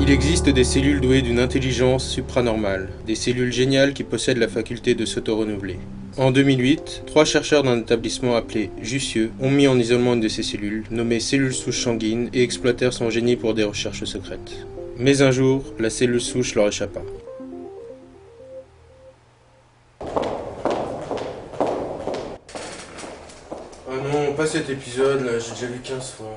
Il existe des cellules douées d'une intelligence supranormale, des cellules géniales qui possèdent la faculté de s'auto-renouveler. En 2008, 3 chercheurs d'un établissement appelé Jussieu ont mis en isolement une de ces cellules, nommée cellule souche sanguine, et exploitèrent son génie pour des recherches secrètes. Mais un jour, la cellule souche leur échappa. Ah non, pas cet épisode là, j'ai déjà vu 15 fois.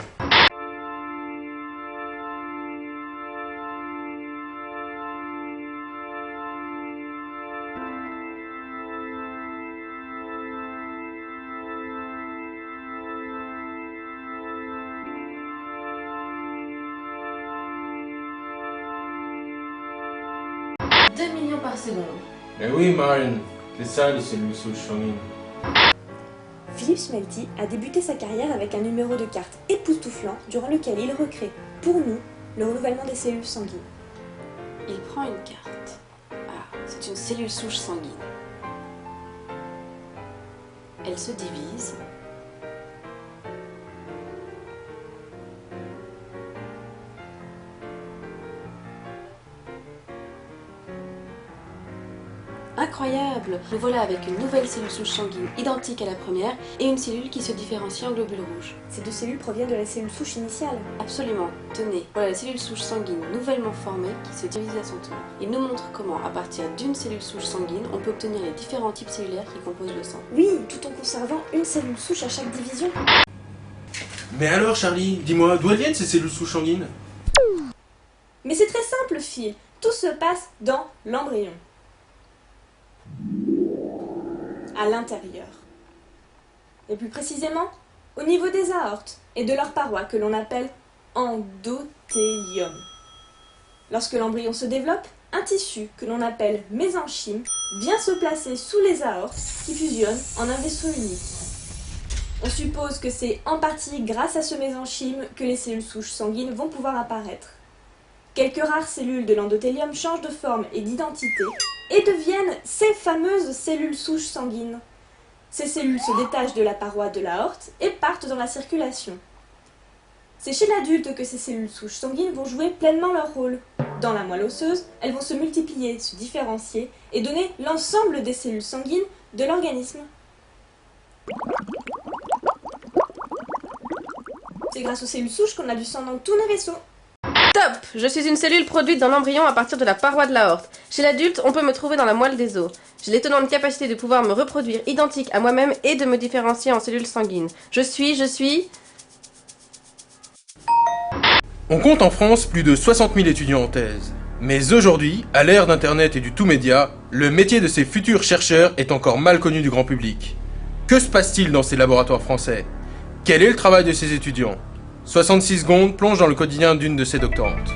« 2 millions par seconde. » Mais oui, Marine, c'est ça les cellules souches sanguines. Philippe Smelty a débuté sa carrière avec un numéro de carte époustouflant durant lequel il recrée, pour nous, le renouvellement des cellules sanguines. Il prend une carte. Ah, c'est une cellule souche sanguine. Elle se divise. Incroyable! Nous voilà avec une nouvelle cellule souche sanguine identique à la première et une cellule qui se différencie en globules rouges. Ces 2 cellules proviennent de la cellule souche initiale. Absolument. Tenez, voilà la cellule souche sanguine nouvellement formée qui se divise à son tour. Il nous montre comment, à partir d'une cellule souche sanguine, on peut obtenir les différents types cellulaires qui composent le sang. Oui, tout en conservant une cellule souche à chaque division. Mais alors Charlie, dis-moi, d'où elles viennent ces cellules souches sanguines? Mais c'est très simple, Phil. Tout se passe dans l'embryon. À l'intérieur. Et plus précisément, au niveau des aortes et de leurs parois que l'on appelle endothélium. Lorsque l'embryon se développe, un tissu que l'on appelle mésenchyme vient se placer sous les aortes qui fusionnent en un vaisseau unique. On suppose que c'est en partie grâce à ce mésenchyme que les cellules souches sanguines vont pouvoir apparaître. Quelques rares cellules de l'endothélium changent de forme et d'identité et deviennent ces fameuses cellules souches sanguines. Ces cellules se détachent de la paroi de l'aorte et partent dans la circulation. C'est chez l'adulte que ces cellules souches sanguines vont jouer pleinement leur rôle. Dans la moelle osseuse, elles vont se multiplier, se différencier et donner l'ensemble des cellules sanguines de l'organisme. C'est grâce aux cellules souches qu'on a du sang dans tous nos vaisseaux. Top! Je suis une cellule produite dans l'embryon à partir de la paroi de l'aorte. Chez l'adulte, on peut me trouver dans la moelle des os. J'ai l'étonnante capacité de pouvoir me reproduire identique à moi-même et de me différencier en cellules sanguines. Je suis... On compte en France plus de 60 000 étudiants en thèse. Mais aujourd'hui, à l'ère d'internet et du tout média, le métier de ces futurs chercheurs est encore mal connu du grand public. Que se passe-t-il dans ces laboratoires français? Quel est le travail de ces étudiants? 66 secondes plonge dans le quotidien d'une de ces doctorantes.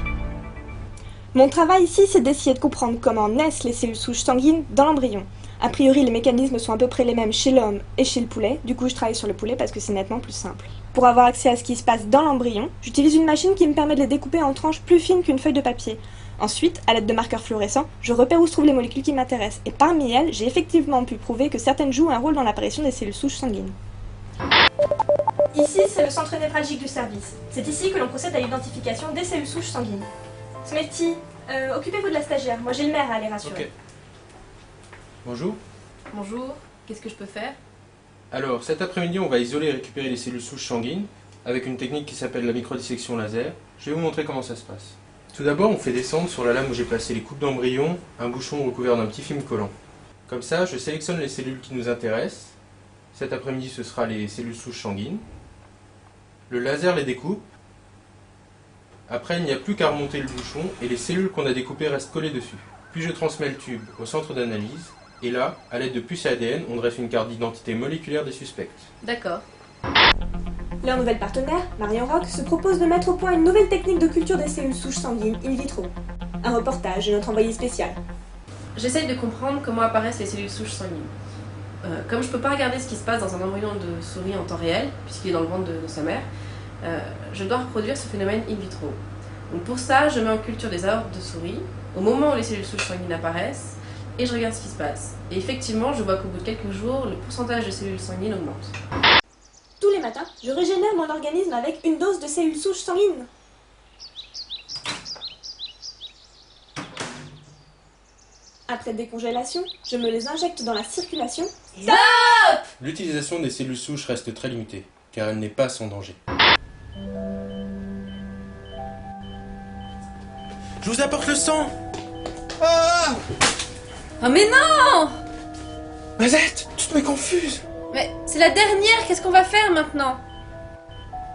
Mon travail ici, c'est d'essayer de comprendre comment naissent les cellules souches sanguines dans l'embryon. A priori, les mécanismes sont à peu près les mêmes chez l'homme et chez le poulet, du coup je travaille sur le poulet parce que c'est nettement plus simple. Pour avoir accès à ce qui se passe dans l'embryon, j'utilise une machine qui me permet de les découper en tranches plus fines qu'une feuille de papier. Ensuite, à l'aide de marqueurs fluorescents, je repère où se trouvent les molécules qui m'intéressent, et parmi elles, j'ai effectivement pu prouver que certaines jouent un rôle dans l'apparition des cellules souches sanguines. Ici, c'est le centre névralgique du service. C'est ici que l'on procède à l'identification des cellules souches sanguines. Smelty, occupez-vous de la stagiaire, moi j'ai le maire à aller rassurer. Ok. Bonjour. Bonjour, qu'est-ce que je peux faire? Alors, cet après-midi, on va isoler et récupérer les cellules souches sanguines avec une technique qui s'appelle la microdissection laser. Je vais vous montrer comment ça se passe. Tout d'abord, on fait descendre sur la lame où j'ai placé les coupes d'embryon un bouchon recouvert d'un petit film collant. Comme ça, je sélectionne les cellules qui nous intéressent. Cet après-midi, ce sera les cellules souches sanguines. Le laser les découpe. Après, il n'y a plus qu'à remonter le bouchon et les cellules qu'on a découpées restent collées dessus. Puis je transmets le tube au centre d'analyse. Et là, à l'aide de puces ADN, on dresse une carte d'identité moléculaire des suspects. D'accord. Leur nouvelle partenaire, Marion Rock, se propose de mettre au point une nouvelle technique de culture des cellules souches sanguines in vitro. Un reportage de notre envoyé spécial. J'essaye de comprendre comment apparaissent les cellules souches sanguines. Comme je peux pas regarder ce qui se passe dans un embryon de souris en temps réel, puisqu'il est dans le ventre de sa mère, je dois reproduire ce phénomène in vitro. Donc pour ça, je mets en culture des aortes de souris, au moment où les cellules souches sanguines apparaissent, et je regarde ce qui se passe. Et effectivement, je vois qu'au bout de quelques jours, le pourcentage de cellules sanguines augmente. Tous les matins, je régénère mon organisme avec une dose de cellules souches sanguines. Après décongélation, je me les injecte dans la circulation. L'utilisation des cellules souches reste très limitée, car elle n'est pas sans danger. Je vous apporte le sang! Ah! Oh mais non! Mazette, tu te mets confuse! Mais c'est la dernière, qu'est-ce qu'on va faire maintenant?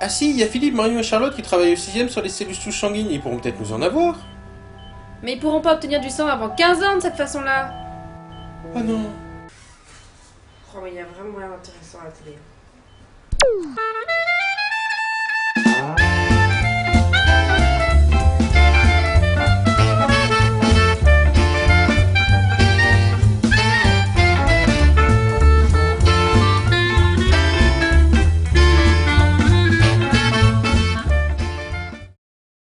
Ah si, il y a Philippe, Marion et Charlotte qui travaillent au 6ème sur les cellules souches sanguines, ils pourront peut-être nous en avoir. Mais ils pourront pas obtenir du sang avant 15 ans de cette façon-là. Oh non! Oh mais il y a vraiment rien d'intéressant à la télé.